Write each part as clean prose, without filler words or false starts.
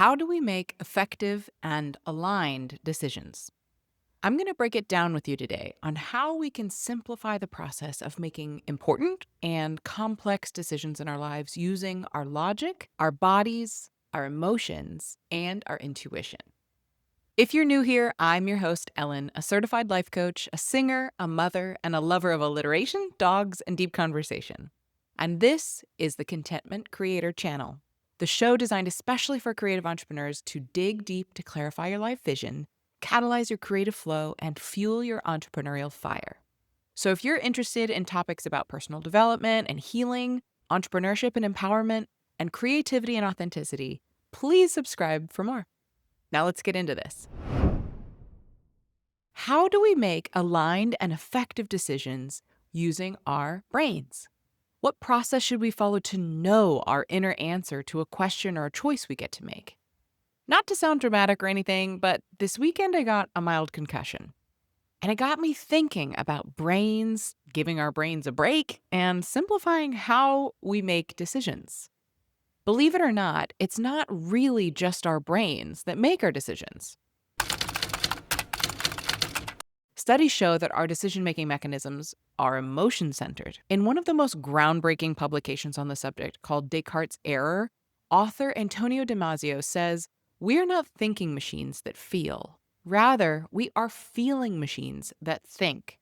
How do we make effective and aligned decisions? I'm going to break it down with you today on how we can simplify the process of making important and complex decisions in our lives using our logic, our bodies, our emotions, and our intuition. If you're new here, I'm your host, Ellen, a certified life coach, a singer, a mother, and a lover of alliteration, dogs, and deep conversation. And this is the Contentment Creator Channel, the show designed especially for creative entrepreneurs to dig deep to clarify your life vision, catalyze your creative flow, and fuel your entrepreneurial fire. So if you're interested in topics about personal development and healing, entrepreneurship and empowerment, and creativity and authenticity, please subscribe for more. Now let's get into this. How do we make aligned and effective decisions using our brains? What process should we follow to know our inner answer to a question or a choice we get to make? Not to sound dramatic or anything, but this weekend I got a mild concussion. And it got me thinking about brains, giving our brains a break, and simplifying how we make decisions. Believe it or not, it's not really just our brains that make our decisions. Studies show that our decision-making mechanisms are emotion-centered. In one of the most groundbreaking publications on the subject called Descartes' Error, author Antonio Damasio says, "We're not thinking machines that feel. Rather, we are feeling machines that think."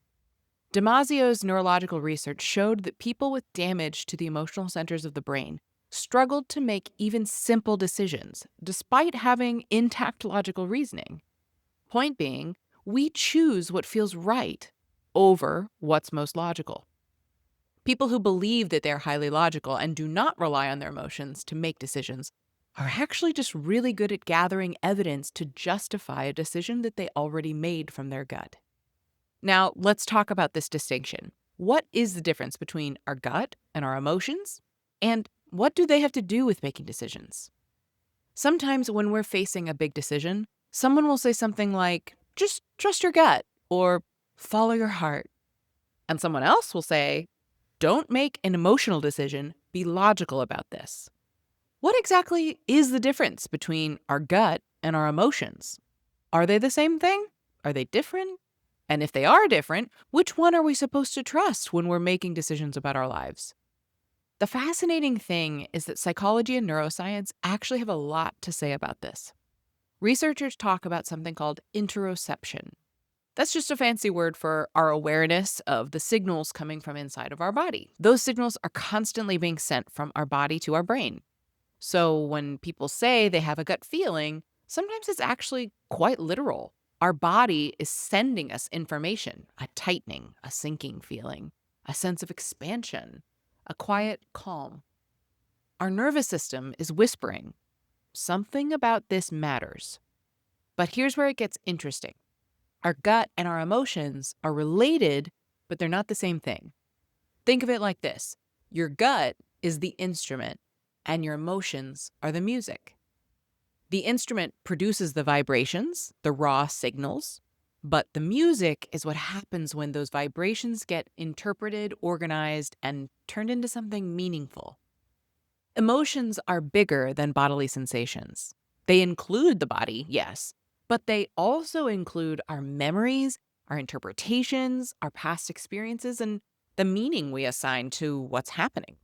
Damasio's neurological research showed that people with damage to the emotional centers of the brain struggled to make even simple decisions, despite having intact logical reasoning. Point being, we choose what feels right over what's most logical. People who believe that they're highly logical and do not rely on their emotions to make decisions are actually just really good at gathering evidence to justify a decision that they already made from their gut. Now, let's talk about this distinction. What is the difference between our gut and our emotions? And what do they have to do with making decisions? Sometimes when we're facing a big decision, someone will say something like, "Just trust your gut," or "follow your heart." And someone else will say, "Don't make an emotional decision, be logical about this." What exactly is the difference between our gut and our emotions? Are they the same thing? Are they different? And if they are different, which one are we supposed to trust when we're making decisions about our lives? The fascinating thing is that psychology and neuroscience actually have a lot to say about this. Researchers talk about something called interoception. That's just a fancy word for our awareness of the signals coming from inside of our body. Those signals are constantly being sent from our body to our brain. So when people say they have a gut feeling, sometimes it's actually quite literal. Our body is sending us information, a tightening, a sinking feeling, a sense of expansion, a quiet calm. Our nervous system is whispering, something about this matters. But here's where it gets interesting. Our gut and our emotions are related, but they're not the same thing. Think of it like this. Your gut is the instrument, and your emotions are the music. The instrument produces the vibrations, the raw signals, but the music is what happens when those vibrations get interpreted, organized, and turned into something meaningful. Emotions are bigger than bodily sensations. They include the body, yes, but they also include our memories, our interpretations, our past experiences, and the meaning we assign to what's happening.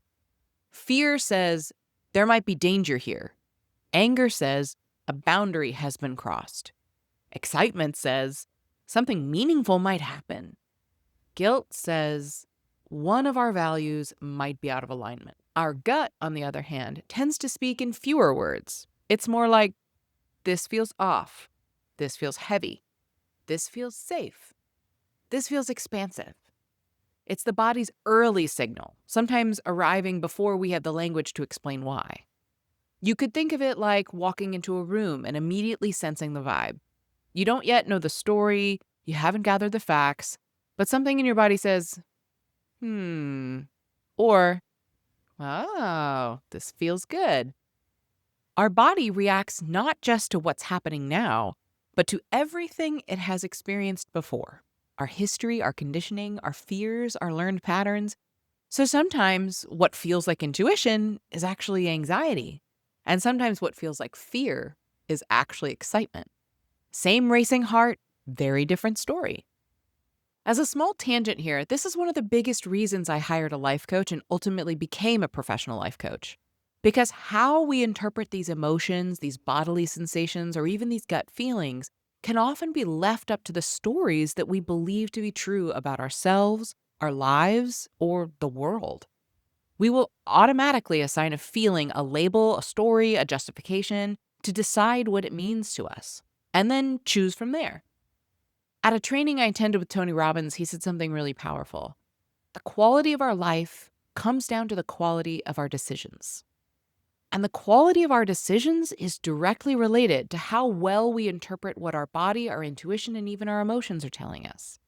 Fear says, there might be danger here. Anger says, a boundary has been crossed. Excitement says, something meaningful might happen. Guilt says, one of our values might be out of alignment. Our gut, on the other hand, tends to speak in fewer words. It's more like, this feels off. This feels heavy. This feels safe. This feels expansive. It's the body's early signal, sometimes arriving before we have the language to explain why. You could think of it like walking into a room and immediately sensing the vibe. You don't yet know the story, you haven't gathered the facts, but something in your body says, or, oh, this feels good. Our body reacts not just to what's happening now, but to everything it has experienced before. Our history, our conditioning, our fears, our learned patterns. So sometimes what feels like intuition is actually anxiety. And sometimes what feels like fear is actually excitement. Same racing heart, very different story. As a small tangent here, this is one of the biggest reasons I hired a life coach and ultimately became a professional life coach. Because how we interpret these emotions, these bodily sensations, or even these gut feelings can often be left up to the stories that we believe to be true about ourselves, our lives, or the world. We will automatically assign a feeling, a label, a story, a justification to decide what it means to us, and then choose from there. At a training I attended with Tony Robbins, he said something really powerful. The quality of our life comes down to the quality of our decisions. And the quality of our decisions is directly related to how well we interpret what our body, our intuition, and even our emotions are telling us.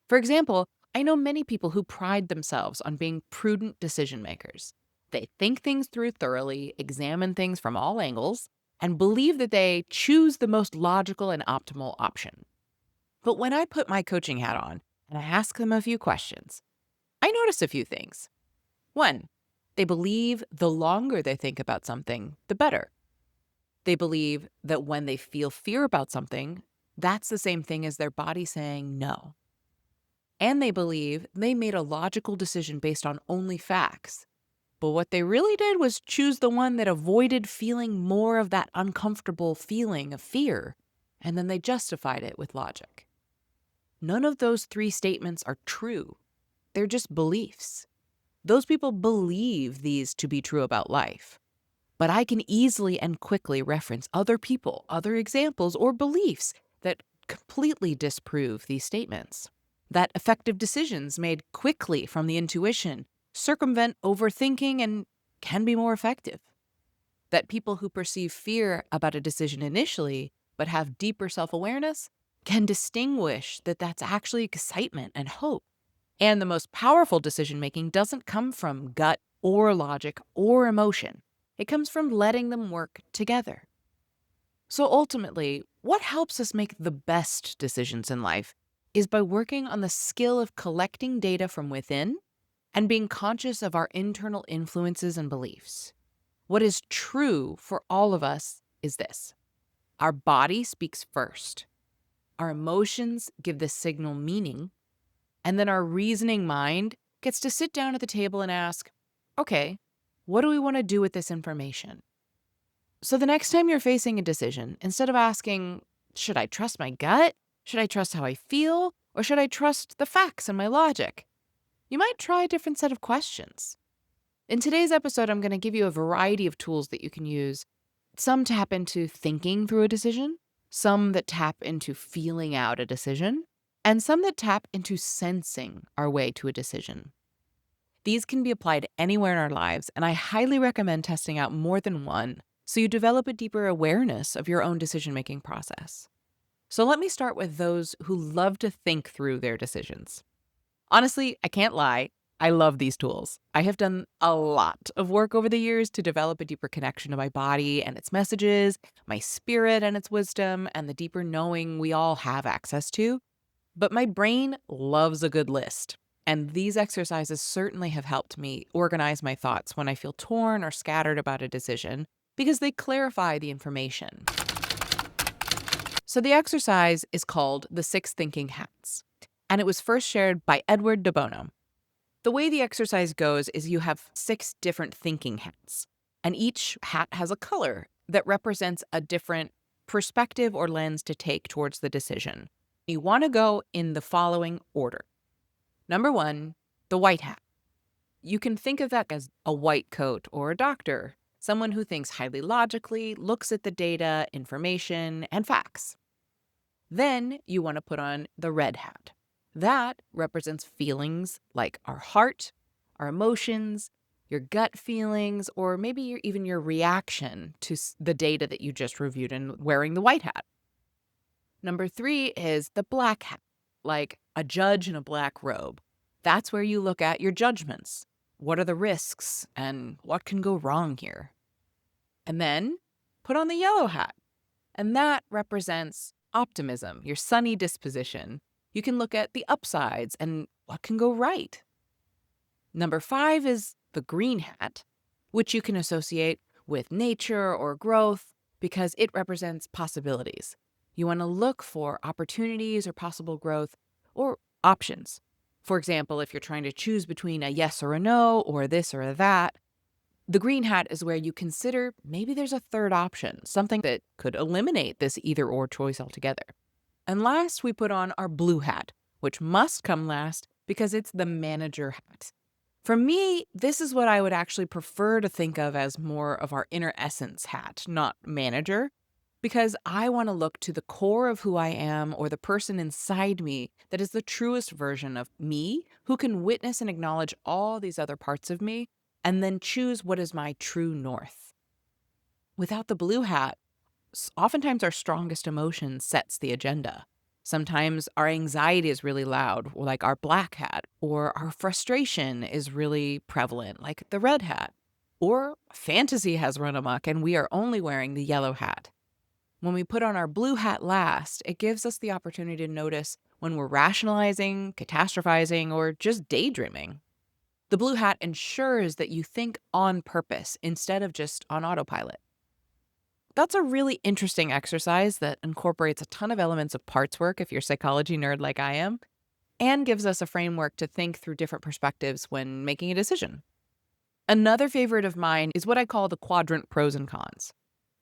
For example, I know many people who pride themselves on being prudent decision makers. They think things through thoroughly, examine things from all angles, and believe that they choose the most logical and optimal option. But when I put my coaching hat on and I ask them a few questions, I notice a few things. One, they believe the longer they think about something, the better. They believe that when they feel fear about something, that's the same thing as their body saying no. And they believe they made a logical decision based on only facts. But what they really did was choose the one that avoided feeling more of that uncomfortable feeling of fear, and then they justified it with logic. None of those three statements are true. They're just beliefs. Those people believe these to be true about life. But I can easily and quickly reference other people, other examples, or beliefs that completely disprove these statements. That effective decisions made quickly from the intuition circumvent overthinking and can be more effective. That people who perceive fear about a decision initially, but have deeper self-awareness, can distinguish that that's actually excitement and hope. And the most powerful decision making doesn't come from gut or logic or emotion. It comes from letting them work together. So ultimately, what helps us make the best decisions in life is by working on the skill of collecting data from within and being conscious of our internal influences and beliefs. What is true for all of us is this: our body speaks first, our emotions give the signal meaning, and then our reasoning mind gets to sit down at the table and ask, okay, what do we want to do with this information? So the next time you're facing a decision, instead of asking, should I trust my gut? Should I trust how I feel? Or should I trust the facts and my logic? You might try a different set of questions. In today's episode, I'm going to give you a variety of tools that you can use. Some tap into thinking through a decision, some that tap into feeling out a decision, and some that tap into sensing our way to a decision. These can be applied anywhere in our lives, and I highly recommend testing out more than one so you develop a deeper awareness of your own decision-making process. So let me start with those who love to think through their decisions. Honestly, I can't lie, I love these tools. I have done a lot of work over the years to develop a deeper connection to my body and its messages, my spirit and its wisdom, and the deeper knowing we all have access to. But my brain loves a good list. And these exercises certainly have helped me organize my thoughts when I feel torn or scattered about a decision because they clarify the information. So the exercise is called the 6 Thinking Hats, and it was first shared by Edward de Bono. The way the exercise goes is you have 6 different thinking hats, and each hat has a color that represents a different perspective or lens to take towards the decision. You want to go in the following order. Number 1, the white hat. You can think of that as a white coat or a doctor, someone who thinks highly logically, looks at the data, information, and facts. Then you want to put on the red hat. That represents feelings like our heart, our emotions, your gut feelings, or maybe even your reaction to the data that you just reviewed in wearing the white hat. Number 3 is the black hat, like a judge in a black robe. That's where you look at your judgments. What are the risks and what can go wrong here? And then put on the yellow hat. And that represents optimism, your sunny disposition. You can look at the upsides and what can go right. Number 5 is the green hat, which you can associate with nature or growth, because it represents possibilities. You want to look for opportunities or possible growth or options. For example, if you're trying to choose between a yes or a no or this or that, the green hat is where you consider maybe there's a third option, something that could eliminate this either or choice altogether. And last, we put on our blue hat, which must come last because it's the manager hat. For me, this is what I would actually prefer to think of as more of our inner essence hat, not manager, because I want to look to the core of who I am or the person inside me that is the truest version of me, who can witness and acknowledge all these other parts of me and then choose what is my true north. Without the blue hat, oftentimes our strongest emotion sets the agenda. Sometimes our anxiety is really loud, like our black hat, or our frustration is really prevalent, like the red hat, or fantasy has run amok and we are only wearing the yellow hat. When we put on our blue hat last, it gives us the opportunity to notice when we're rationalizing, catastrophizing, or just daydreaming. The blue hat ensures that you think on purpose instead of just on autopilot. That's a really interesting exercise that incorporates a ton of elements of parts work if you're a psychology nerd like I am, and gives us a framework to think through different perspectives when making a decision. Another favorite of mine is what I call the quadrant pros and cons.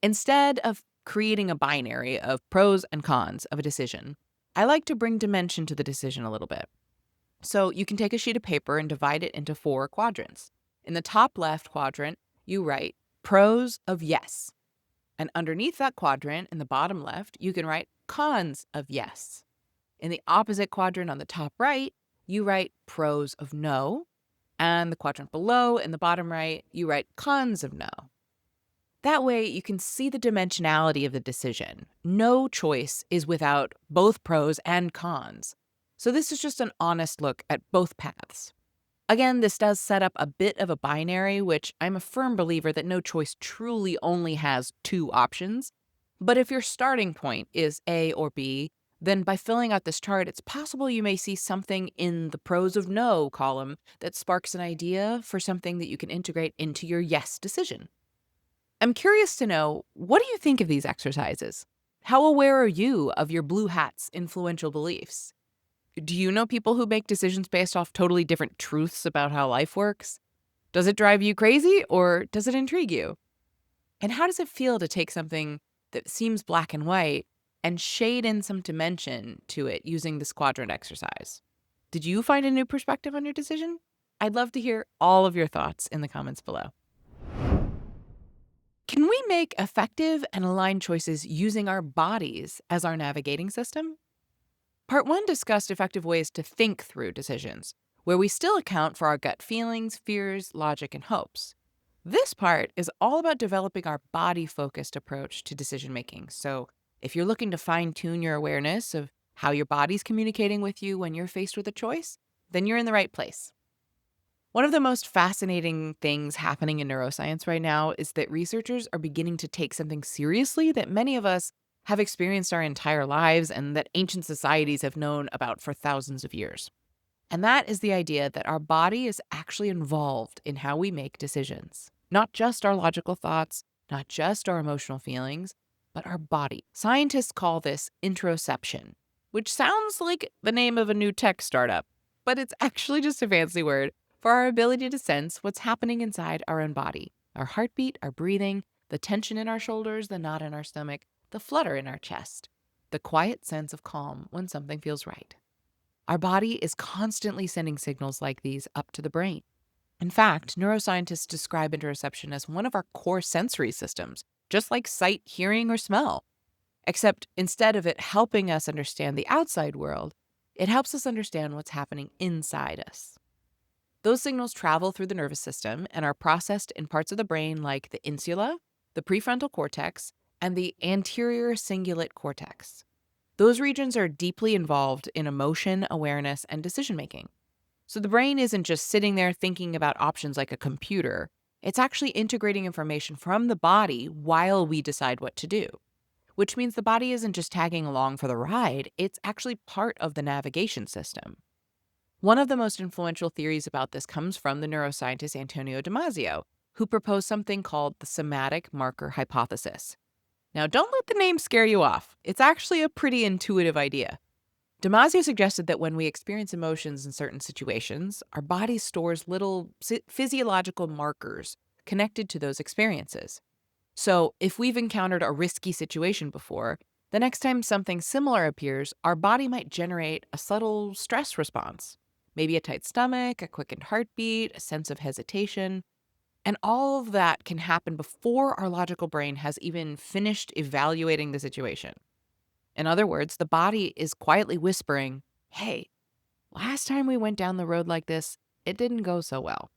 Instead of creating a binary of pros and cons of a decision, I like to bring dimension to the decision a little bit. So you can take a sheet of paper and divide it into 4 quadrants. In the top left quadrant, you write pros of yes. And underneath that quadrant, in the bottom left, you can write cons of yes. In the opposite quadrant on the top right, you write pros of no. And the quadrant below, in the bottom right, you write cons of no. That way, you can see the dimensionality of the decision. No choice is without both pros and cons. So this is just an honest look at both paths. Again, this does set up a bit of a binary, which I'm a firm believer that no choice truly only has 2 options. But if your starting point is A or B, then by filling out this chart, it's possible you may see something in the pros of no column that sparks an idea for something that you can integrate into your yes decision. I'm curious to know, what do you think of these exercises? How aware are you of your blue hat's influential beliefs? Do you know people who make decisions based off totally different truths about how life works? Does it drive you crazy or does it intrigue you? And how does it feel to take something that seems black and white and shade in some dimension to it using this quadrant exercise? Did you find a new perspective on your decision? I'd love to hear all of your thoughts in the comments below. Can we make effective and aligned choices using our bodies as our navigating system? Part 1 discussed effective ways to think through decisions, where we still account for our gut feelings, fears, logic, and hopes. This part is all about developing our body-focused approach to decision making. So if you're looking to fine-tune your awareness of how your body's communicating with you when you're faced with a choice, then you're in the right place. One of the most fascinating things happening in neuroscience right now is that researchers are beginning to take something seriously that many of us have experienced our entire lives and that ancient societies have known about for thousands of years. And that is the idea that our body is actually involved in how we make decisions. Not just our logical thoughts, not just our emotional feelings, but our body. Scientists call this interoception, which sounds like the name of a new tech startup, but it's actually just a fancy word for our ability to sense what's happening inside our own body. Our heartbeat, our breathing, the tension in our shoulders, the knot in our stomach, the flutter in our chest, the quiet sense of calm when something feels right. Our body is constantly sending signals like these up to the brain. In fact, neuroscientists describe interoception as one of our core sensory systems, just like sight, hearing, or smell. Except instead of it helping us understand the outside world, it helps us understand what's happening inside us. Those signals travel through the nervous system and are processed in parts of the brain like the insula, the prefrontal cortex, and the anterior cingulate cortex. Those regions are deeply involved in emotion, awareness, and decision-making. So the brain isn't just sitting there thinking about options like a computer. It's actually integrating information from the body while we decide what to do, which means the body isn't just tagging along for the ride. It's actually part of the navigation system. One of the most influential theories about this comes from the neuroscientist Antonio Damasio, who proposed something called the somatic marker hypothesis. Now, don't let the name scare you off. It's actually a pretty intuitive idea. Damasio suggested that when we experience emotions in certain situations, our body stores little physiological markers connected to those experiences. So, if we've encountered a risky situation before, the next time something similar appears, our body might generate a subtle stress response. Maybe a tight stomach, a quickened heartbeat, a sense of hesitation. And all of that can happen before our logical brain has even finished evaluating the situation. In other words, the body is quietly whispering, hey, last time we went down the road like this, it didn't go so well.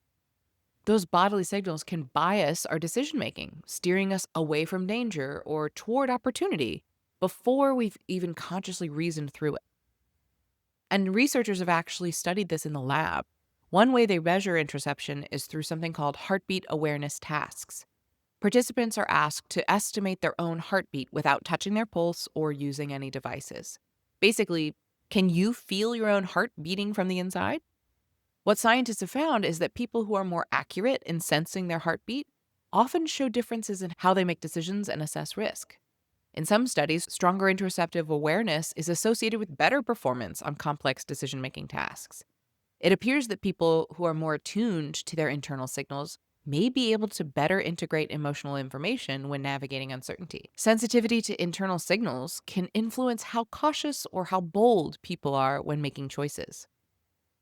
Those bodily signals can bias our decision making, steering us away from danger or toward opportunity before we've even consciously reasoned through it. And researchers have actually studied this in the lab. One way they measure interoception is through something called heartbeat awareness tasks. Participants are asked to estimate their own heartbeat without touching their pulse or using any devices. Basically, can you feel your own heart beating from the inside? What scientists have found is that people who are more accurate in sensing their heartbeat often show differences in how they make decisions and assess risk. In some studies, stronger interoceptive awareness is associated with better performance on complex decision making tasks. It appears that people who are more attuned to their internal signals may be able to better integrate emotional information when navigating uncertainty. Sensitivity to internal signals can influence how cautious or how bold people are when making choices.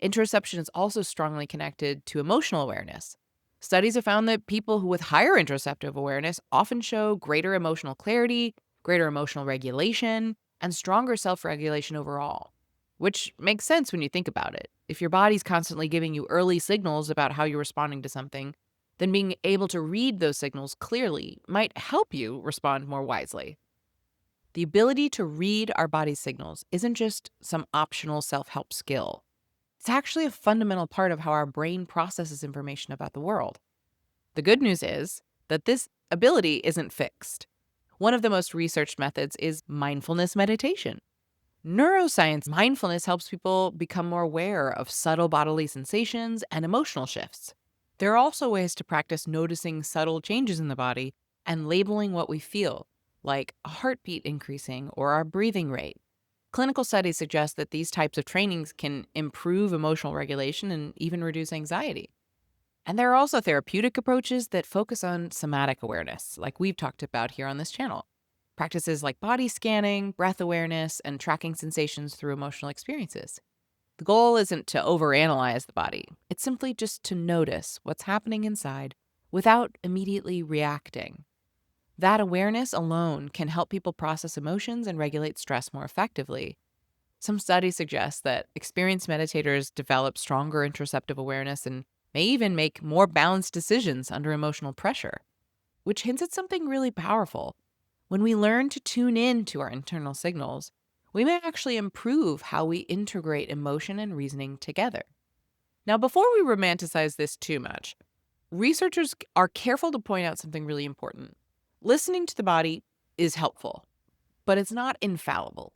Interoception is also strongly connected to emotional awareness. Studies have found that people who with higher interoceptive awareness often show greater emotional clarity, greater emotional regulation, and stronger self-regulation overall. Which makes sense when you think about it. If your body's constantly giving you early signals about how you're responding to something, then being able to read those signals clearly might help you respond more wisely. The ability to read our body's signals isn't just some optional self-help skill. It's actually a fundamental part of how our brain processes information about the world. The good news is that this ability isn't fixed. One of the most researched methods is mindfulness meditation. Neuroscience mindfulness helps people become more aware of subtle bodily sensations and emotional shifts. There are also ways to practice noticing subtle changes in the body and labeling what we feel, like a heartbeat increasing or our breathing rate. Clinical studies suggest that these types of trainings can improve emotional regulation and even reduce anxiety. And there are also therapeutic approaches that focus on somatic awareness, like we've talked about here on this channel. Practices like body scanning, breath awareness, and tracking sensations through emotional experiences. The goal isn't to overanalyze the body, it's simply just to notice what's happening inside without immediately reacting. That awareness alone can help people process emotions and regulate stress more effectively. Some studies suggest that experienced meditators develop stronger interoceptive awareness and may even make more balanced decisions under emotional pressure, which hints at something really powerful. When we learn to tune in to our internal signals, we may actually improve how we integrate emotion and reasoning together. Now, before we romanticize this too much, researchers are careful to point out something really important. Listening to the body is helpful, but it's not infallible.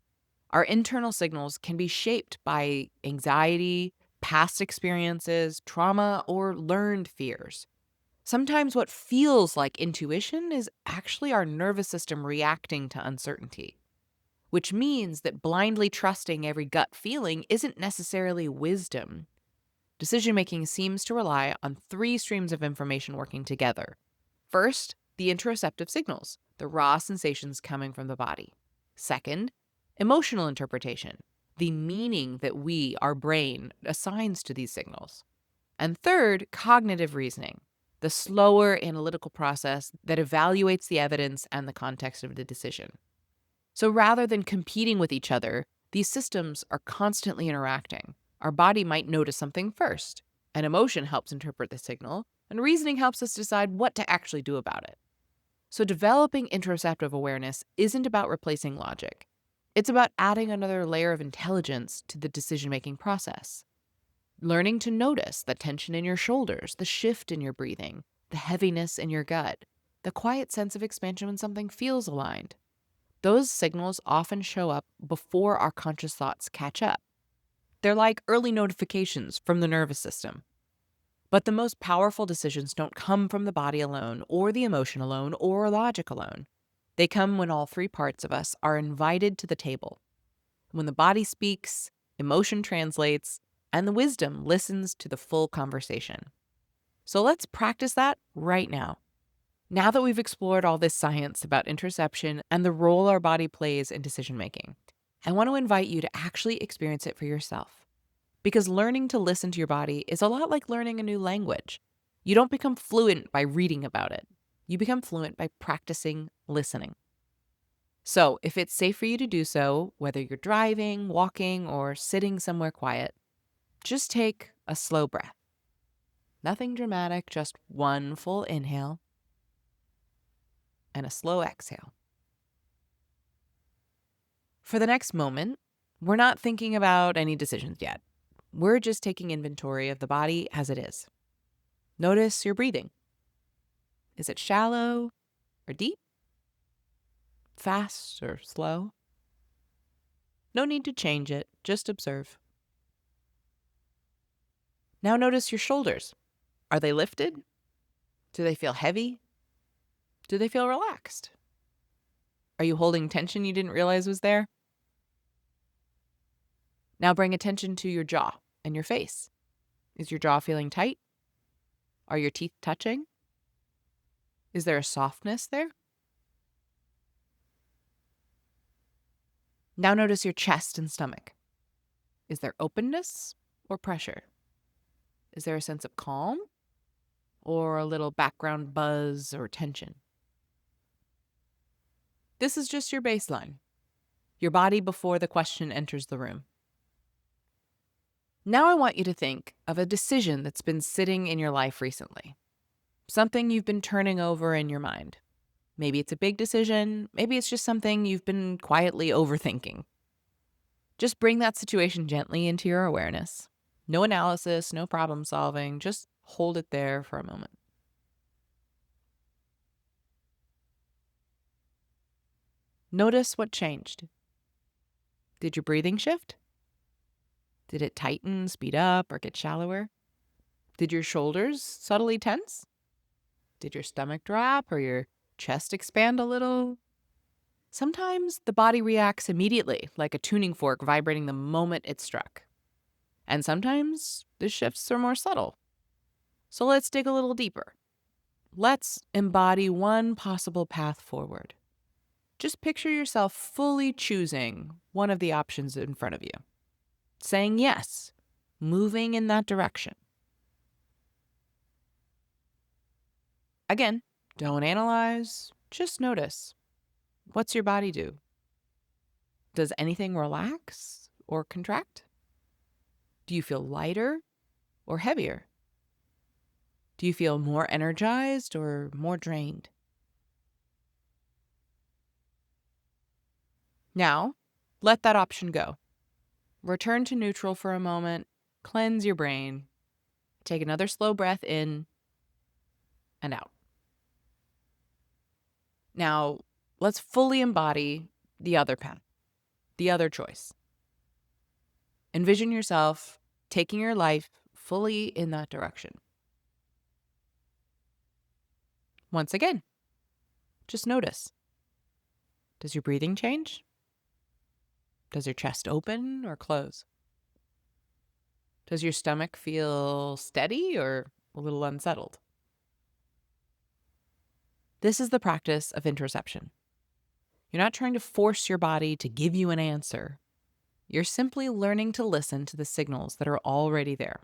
Our internal signals can be shaped by anxiety, past experiences, trauma, or learned fears. Sometimes what feels like intuition is actually our nervous system reacting to uncertainty, which means that blindly trusting every gut feeling isn't necessarily wisdom. Decision making seems to rely on three streams of information working together. First, the interoceptive signals, the raw sensations coming from the body. Second, emotional interpretation, the meaning that we, our brain, assigns to these signals. And third, cognitive reasoning, the slower analytical process that evaluates the evidence and the context of the decision. So rather than competing with each other, these systems are constantly interacting. Our body might notice something first, and emotion helps interpret the signal, and reasoning helps us decide what to actually do about it. So developing interoceptive awareness isn't about replacing logic. It's about adding another layer of intelligence to the decision-making process. Learning to notice the tension in your shoulders, the shift in your breathing, the heaviness in your gut, the quiet sense of expansion when something feels aligned. Those signals often show up before our conscious thoughts catch up. They're like early notifications from the nervous system. But the most powerful decisions don't come from the body alone, or the emotion alone, or logic alone. They come when all three parts of us are invited to the table. When the body speaks, emotion translates, and the wisdom listens to the full conversation. So let's practice that right now. Now that we've explored all this science about interoception and the role our body plays in decision making, I want to invite you to actually experience it for yourself. Because learning to listen to your body is a lot like learning a new language. You don't become fluent by reading about it, you become fluent by practicing listening. So, if it's safe for you to do so, whether you're driving, walking, or sitting somewhere quiet, just take a slow breath. Nothing dramatic, just one full inhale and a slow exhale. For the next moment, we're not thinking about any decisions yet. We're just taking inventory of the body as it is. Notice your breathing. Is it shallow or deep? Fast or slow? No need to change it, just observe. Now notice your shoulders. Are they lifted? Do they feel heavy? Do they feel relaxed? Are you holding tension you didn't realize was there? Now bring attention to your jaw and your face. Is your jaw feeling tight? Are your teeth touching? Is there a softness there? Now notice your chest and stomach. Is there openness or pressure? Is there a sense of calm or a little background buzz or tension? This is just your baseline, your body before the question enters the room. Now I want you to think of a decision that's been sitting in your life recently, something you've been turning over in your mind. Maybe it's a big decision, maybe it's just something you've been quietly overthinking. Just bring that situation gently into your awareness. No analysis, no problem solving, just hold it there for a moment. Notice what changed. Did your breathing shift? Did it tighten, speed up, or get shallower? Did your shoulders subtly tense? Did your stomach drop or your chest expand a little? Sometimes the body reacts immediately, like a tuning fork vibrating the moment it struck. And sometimes the shifts are more subtle. So let's dig a little deeper. Let's embody one possible path forward. Just picture yourself fully choosing one of the options in front of you, saying yes, moving in that direction. Again, don't analyze, just notice. What's your body do? Does anything relax or contract? Do you feel lighter or heavier? Do you feel more energized or more drained? Now, let that option go. Return to neutral for a moment, cleanse your brain, take another slow breath in and out. Now, let's fully embody the other path, the other choice. Envision yourself taking your life fully in that direction. Once again, just notice. Does your breathing change? Does your chest open or close? Does your stomach feel steady or a little unsettled? This is the practice of interoception. You're not trying to force your body to give you an answer. You're simply learning to listen to the signals that are already there.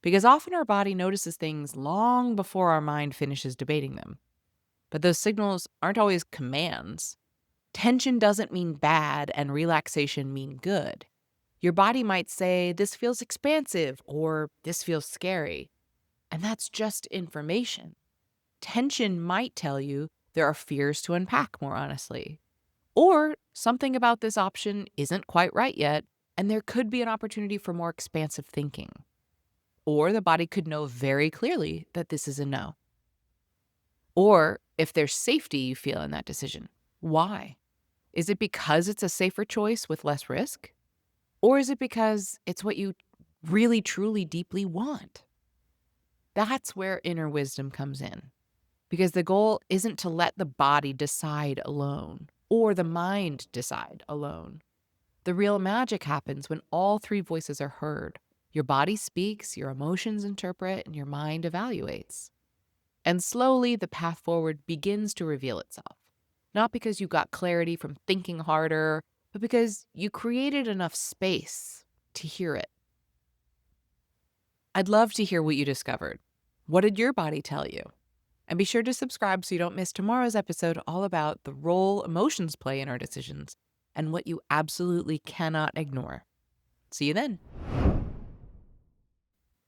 Because often our body notices things long before our mind finishes debating them. But those signals aren't always commands. Tension doesn't mean bad and relaxation mean good. Your body might say, this feels expansive or this feels scary. And that's just information. Tension might tell you there are fears to unpack more honestly. Or something about this option isn't quite right yet, and there could be an opportunity for more expansive thinking. Or the body could know very clearly that this is a no. Or if there's safety you feel in that decision, why? Is it because it's a safer choice with less risk? Or is it because it's what you really, truly, deeply want? That's where inner wisdom comes in. because the goal isn't to let the body decide alone or the mind decide alone. The real magic happens when all three voices are heard. Your body speaks, your emotions interpret, and your mind evaluates. And slowly, the path forward begins to reveal itself. Not because you got clarity from thinking harder, but because you created enough space to hear it. I'd love to hear what you discovered. What did your body tell you? And be sure to subscribe so you don't miss tomorrow's episode all about the role emotions play in our decisions and what you absolutely cannot ignore. See you then.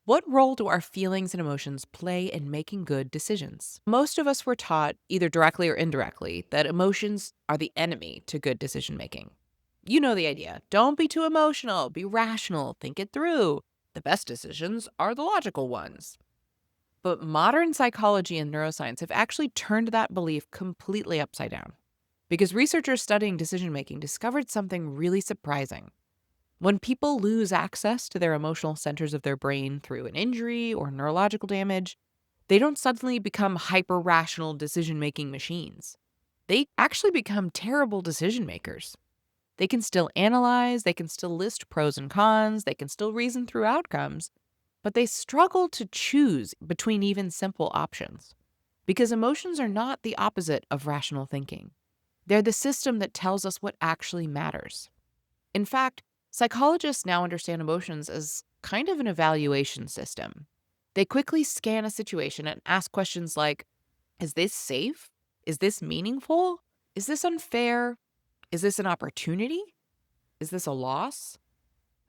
What role do our feelings and emotions play in making good decisions? Most of us were taught, either directly or indirectly, that emotions are the enemy to good decision making. You know the idea. Don't be too emotional, be rational, think it through. The best decisions are the logical ones. But modern psychology and neuroscience have actually turned that belief completely upside down. Because researchers studying decision making discovered something really surprising. When people lose access to their emotional centers of their brain through an injury or neurological damage, they don't suddenly become hyper rational decision making machines. They actually become terrible decision makers. They can still analyze, they can still list pros and cons, they can still reason through outcomes, but they struggle to choose between even simple options. Because emotions are not the opposite of rational thinking. They're the system that tells us what actually matters. In fact, psychologists now understand emotions as kind of an evaluation system. They quickly scan a situation and ask questions like, is this safe? Is this meaningful? Is this unfair? Is this an opportunity? Is this a loss?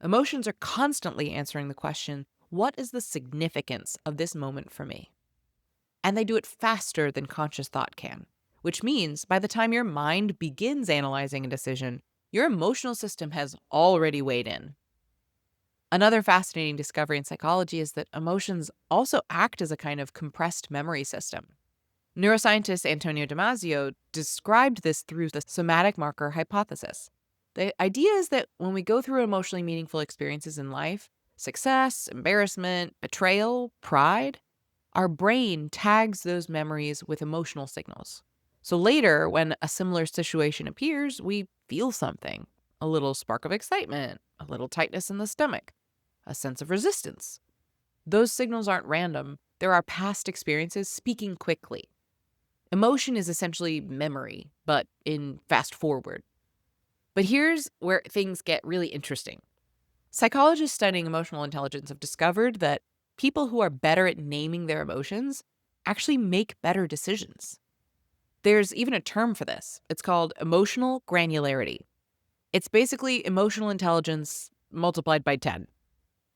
Emotions are constantly answering the question, what is the significance of this moment for me? And they do it faster than conscious thought can, which means by the time your mind begins analyzing a decision, your emotional system has already weighed in. Another fascinating discovery in psychology is that emotions also act as a kind of compressed memory system. Neuroscientist Antonio Damasio described this through the somatic marker hypothesis. The idea is that when we go through emotionally meaningful experiences in life, success, embarrassment, betrayal, pride, our brain tags those memories with emotional signals. So later, when a similar situation appears, we feel something, a little spark of excitement, a little tightness in the stomach, a sense of resistance. Those signals aren't random, they're our past experiences speaking quickly. Emotion is essentially memory, but in fast forward. But here's where things get really interesting. Psychologists studying emotional intelligence have discovered that people who are better at naming their emotions actually make better decisions. There's even a term for this. It's called emotional granularity. It's basically emotional intelligence multiplied by 10.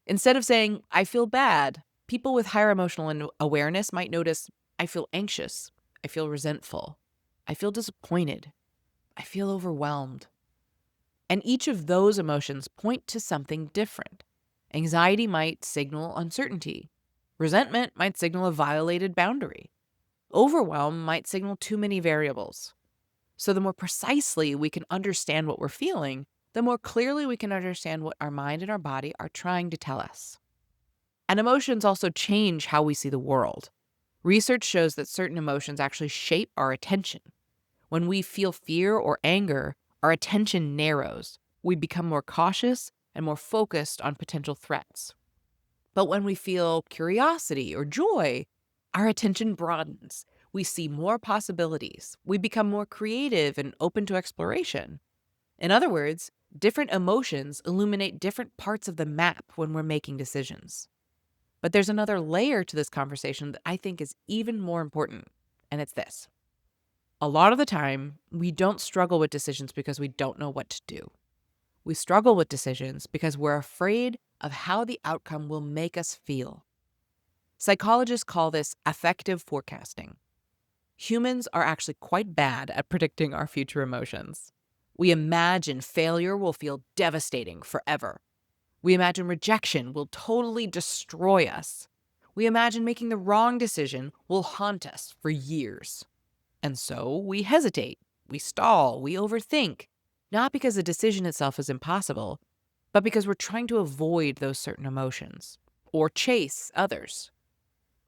Instead of saying, I feel bad, people with higher emotional awareness might notice, I feel anxious, I feel resentful, I feel disappointed, I feel overwhelmed. And each of those emotions point to something different. Anxiety might signal uncertainty. Resentment might signal a violated boundary. Overwhelm might signal too many variables. So the more precisely we can understand what we're feeling, the more clearly we can understand what our mind and our body are trying to tell us. And emotions also change how we see the world. Research shows that certain emotions actually shape our attention. When we feel fear or anger, our attention narrows. We become more cautious and more focused on potential threats. But when we feel curiosity or joy, our attention broadens. We see more possibilities. We become more creative and open to exploration. In other words, different emotions illuminate different parts of the map when we're making decisions. But there's another layer to this conversation that I think is even more important, and it's this. A lot of the time, we don't struggle with decisions because we don't know what to do. We struggle with decisions because we're afraid of how the outcome will make us feel. Psychologists call this affective forecasting. Humans are actually quite bad at predicting our future emotions. We imagine failure will feel devastating forever. We imagine rejection will totally destroy us. We imagine making the wrong decision will haunt us for years. And so we hesitate, we stall, we overthink, not because the decision itself is impossible, but because we're trying to avoid those certain emotions or chase others.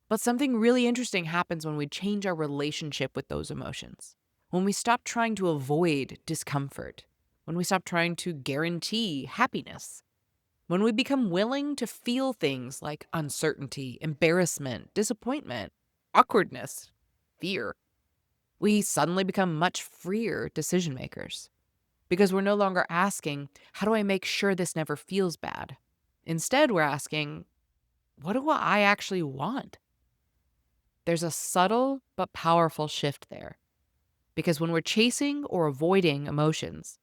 But something really interesting happens when we change our relationship with those emotions. When we stop trying to avoid discomfort, when we stop trying to guarantee happiness, when we become willing to feel things like uncertainty, embarrassment, disappointment, awkwardness, fear, we suddenly become much freer decision makers because we're no longer asking, how do I make sure this never feels bad? Instead, we're asking, what do I actually want? There's a subtle but powerful shift there because when we're chasing or avoiding emotions,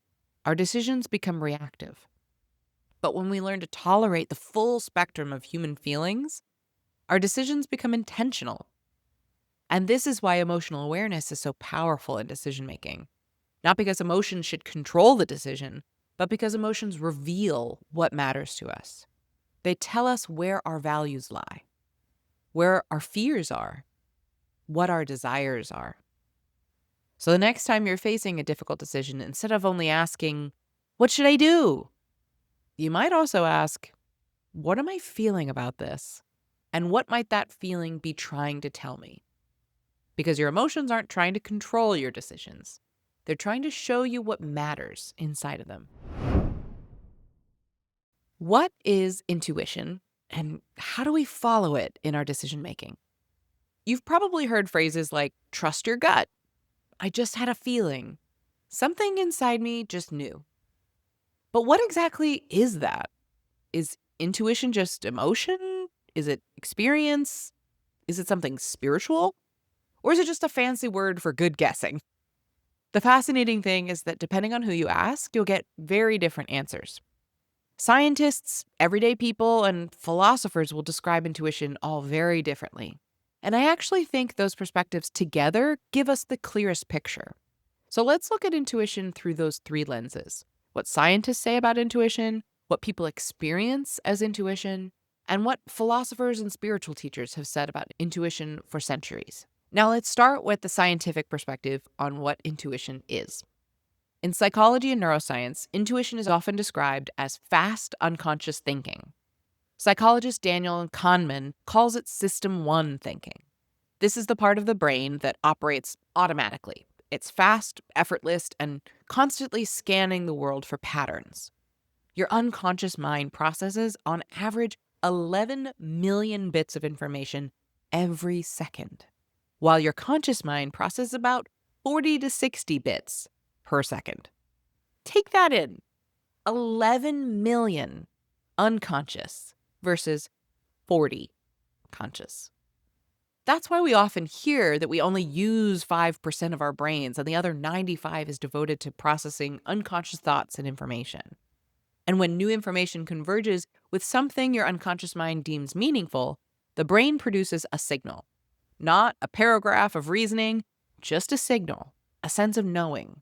our decisions become reactive. But when we learn to tolerate the full spectrum of human feelings, our decisions become intentional. And this is why emotional awareness is so powerful in decision making. Not because emotions should control the decision, but because emotions reveal what matters to us. They tell us where our values lie, where our fears are, what our desires are. So the next time you're facing a difficult decision, instead of only asking, what should I do? You might also ask, what am I feeling about this? And what might that feeling be trying to tell me? Because your emotions aren't trying to control your decisions. They're trying to show you what matters inside of them. What is intuition and how do we follow it in our decision making? You've probably heard phrases like trust your gut. I just had a feeling. Something inside me just knew. But what exactly is that? Is intuition just emotion? Is it experience? Is it something spiritual? Or is it just a fancy word for good guessing? The fascinating thing is that depending on who you ask, you'll get very different answers. Scientists, everyday people, and philosophers will describe intuition all very differently. And I actually think those perspectives together give us the clearest picture. So let's look at intuition through those three lenses: what scientists say about intuition, what people experience as intuition, and what philosophers and spiritual teachers have said about intuition for centuries. Now, let's start with the scientific perspective on what intuition is. In psychology and neuroscience, intuition is often described as fast unconscious thinking. Psychologist Daniel Kahneman calls it System 1 thinking. This is the part of the brain that operates automatically. It's fast, effortless, and constantly scanning the world for patterns. Your unconscious mind processes, on average, 11 million bits of information every second, while your conscious mind processes about 40 to 60 bits per second. Take that in. 11 million unconscious versus 40 conscious. That's why we often hear that we only use 5% of our brains and the other 95 is devoted to processing unconscious thoughts and information. And when new information converges with something your unconscious mind deems meaningful, the brain produces a signal. Not a paragraph of reasoning, just a signal, a sense of knowing.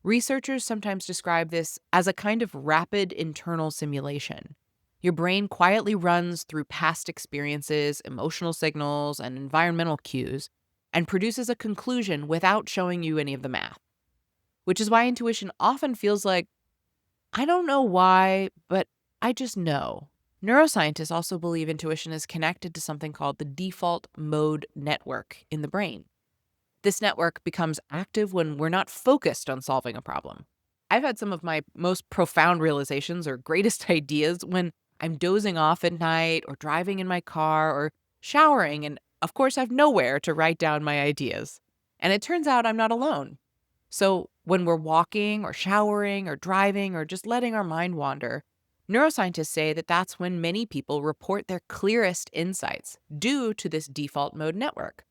Researchers sometimes describe this as a kind of rapid internal simulation. Your brain quietly runs through past experiences, emotional signals, and environmental cues, and produces a conclusion without showing you any of the math. Which is why intuition often feels like, I don't know why, but I just know. Neuroscientists also believe intuition is connected to something called the default mode network in the brain. This network becomes active when we're not focused on solving a problem. I've had some of my most profound realizations or greatest ideas when I'm dozing off at night or driving in my car or showering, and of course, I've nowhere to write down my ideas. And it turns out I'm not alone. So when we're walking or showering or driving or just letting our mind wander, neuroscientists say that that's when many people report their clearest insights due to this default mode network.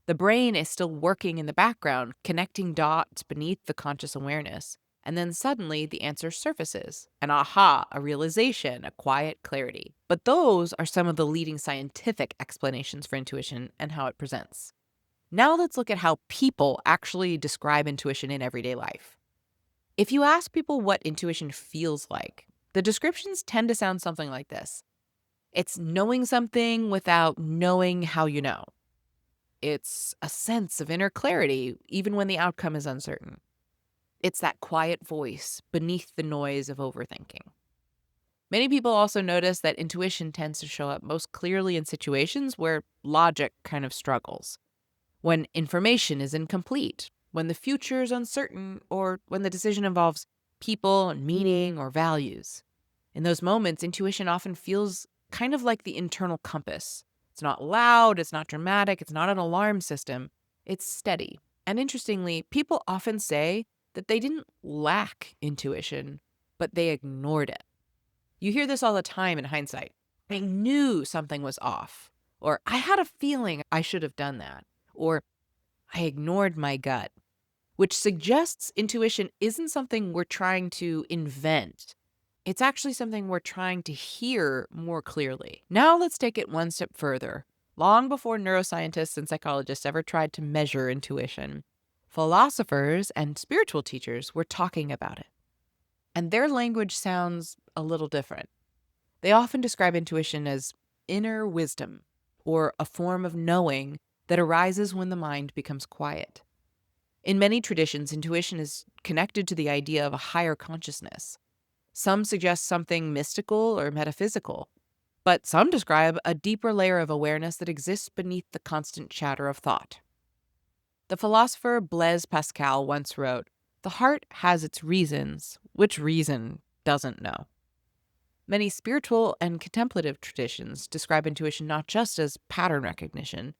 The brain is still working in the background, connecting dots beneath the conscious awareness. And then suddenly the answer surfaces an aha, a realization, a quiet clarity. But those are some of the leading scientific explanations for intuition and how it presents. Now let's look at how people actually describe intuition in everyday life. If you ask people what intuition feels like, the descriptions tend to sound something like this: it's knowing something without knowing how you know. It's a sense of inner clarity, even when the outcome is uncertain. It's that quiet voice beneath the noise of overthinking. Many people also notice that intuition tends to show up most clearly in situations where logic kind of struggles, when information is incomplete, when the future is uncertain, or when the decision involves people and meaning or values. In those moments, intuition often feels kind of like the internal compass. It's not loud, it's not dramatic, it's not an alarm system. It's steady. And interestingly, people often say that they didn't lack intuition, but they ignored it. You hear this all the time in hindsight. I knew something was off, or I had a feeling I should have done that, or I ignored my gut, which suggests intuition isn't something we're trying to invent. It's actually something we're trying to hear more clearly. Now let's take it one step further. Long before neuroscientists and psychologists ever tried to measure intuition, philosophers and spiritual teachers were talking about it. And their language sounds a little different. They often describe intuition as inner wisdom, or a form of knowing that arises when the mind becomes quiet. In many traditions, intuition is connected to the idea of a higher consciousness. Some suggest something mystical or metaphysical, but some describe a deeper layer of awareness that exists beneath the constant chatter of thought. The philosopher Blaise Pascal once wrote, "The heart has its reasons, which reason doesn't know." Many spiritual and contemplative traditions describe intuition not just as pattern recognition,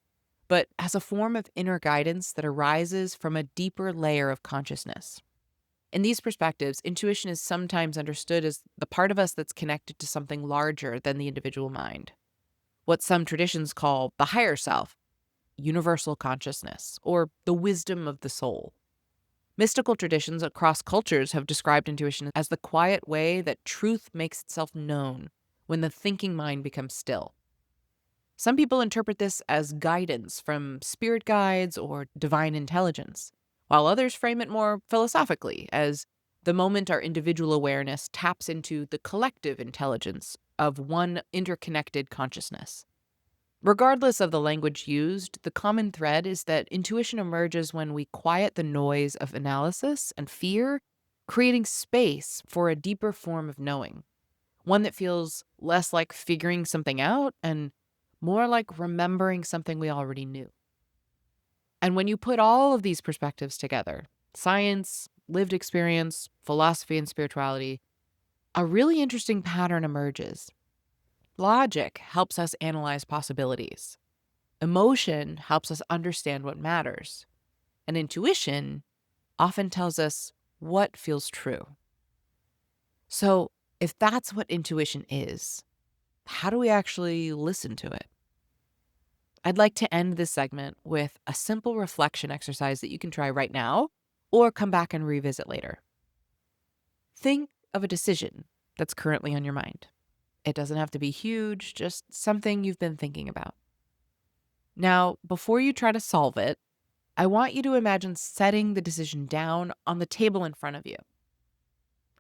but as a form of inner guidance that arises from a deeper layer of consciousness. In these perspectives, intuition is sometimes understood as the part of us that's connected to something larger than the individual mind. What some traditions call the higher self, universal consciousness, or the wisdom of the soul. Mystical traditions across cultures have described intuition as the quiet way that truth makes itself known when the thinking mind becomes still. Some people interpret this as guidance from spirit guides or divine intelligence, while others frame it more philosophically as the moment our individual awareness taps into the collective intelligence of one interconnected consciousness. Regardless of the language used, the common thread is that intuition emerges when we quiet the noise of analysis and fear, creating space for a deeper form of knowing, one that feels less like figuring something out and more like remembering something we already knew. And when you put all of these perspectives together, science, lived experience, philosophy, and spirituality, a really interesting pattern emerges. Logic helps us analyze possibilities. Emotion helps us understand what matters. And intuition often tells us what feels true. So, if that's what intuition is, how do we actually listen to it? I'd like to end this segment with a simple reflection exercise that you can try right now or come back and revisit later. Think of a decision that's currently on your mind. It doesn't have to be huge, just something you've been thinking about. Now, before you try to solve it, I want you to imagine setting the decision down on the table in front of you.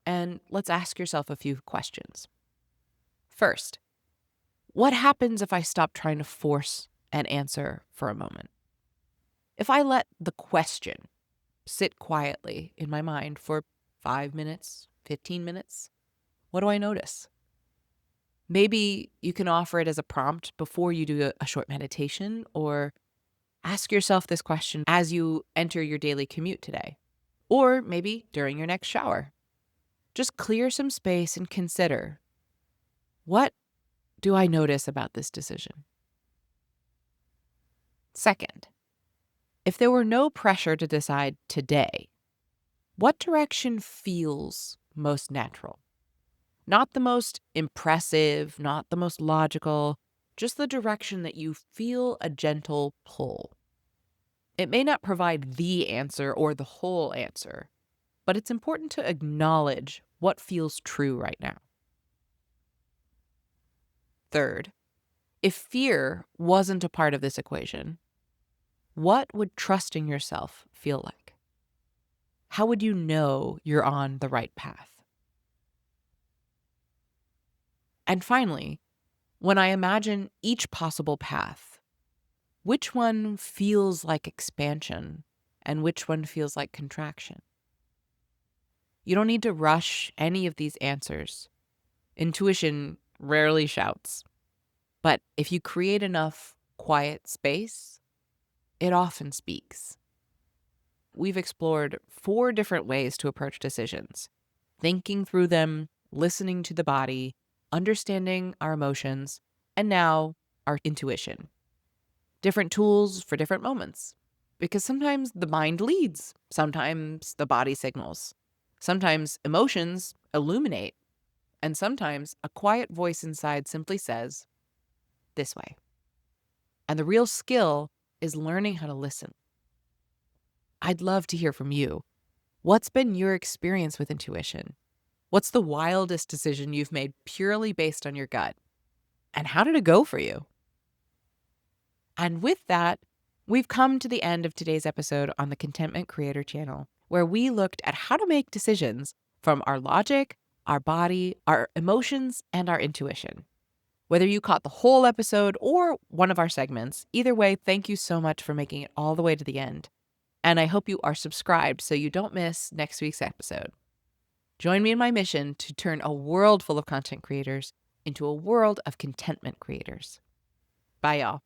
And let's ask yourself a few questions. First, what happens if I stop trying to force an answer for a moment? If I let the question sit quietly in my mind for 5 minutes, 15 minutes, what do I notice? Maybe you can offer it as a prompt before you do a short meditation, or ask yourself this question as you enter your daily commute today, or maybe during your next shower. Just clear some space and consider, what do I notice about this decision? Second, if there were no pressure to decide today, what direction feels most natural? Not the most impressive, not the most logical, just the direction that you feel a gentle pull. It may not provide the answer or the whole answer, but it's important to acknowledge what feels true right now. Third, if fear wasn't a part of this equation, what would trusting yourself feel like? How would you know you're on the right path? And finally, when I imagine each possible path, which one feels like expansion and which one feels like contraction? You don't need to rush any of these answers. Intuition rarely shouts, but if you create enough quiet space, it often speaks. We've explored 4 different ways to approach decisions: thinking through them, listening to the body, understanding our emotions, and now our intuition. Different tools for different moments. Because sometimes the mind leads, sometimes the body signals, sometimes emotions illuminate, and sometimes a quiet voice inside simply says, "This way." And the real skill is learning how to listen. I'd love to hear from you. What's been your experience with intuition? What's the wildest decision you've made purely based on your gut? And how did it go for you? And with that, we've come to the end of today's episode on the Contentment Creator channel, where we looked at how to make decisions from our logic, our body, our emotions, and our intuition. Whether you caught the whole episode or one of our segments, either way, thank you so much for making it all the way to the end. And I hope you are subscribed so you don't miss next week's episode. Join me in my mission to turn a world full of content creators into a world of contentment creators. Bye, y'all.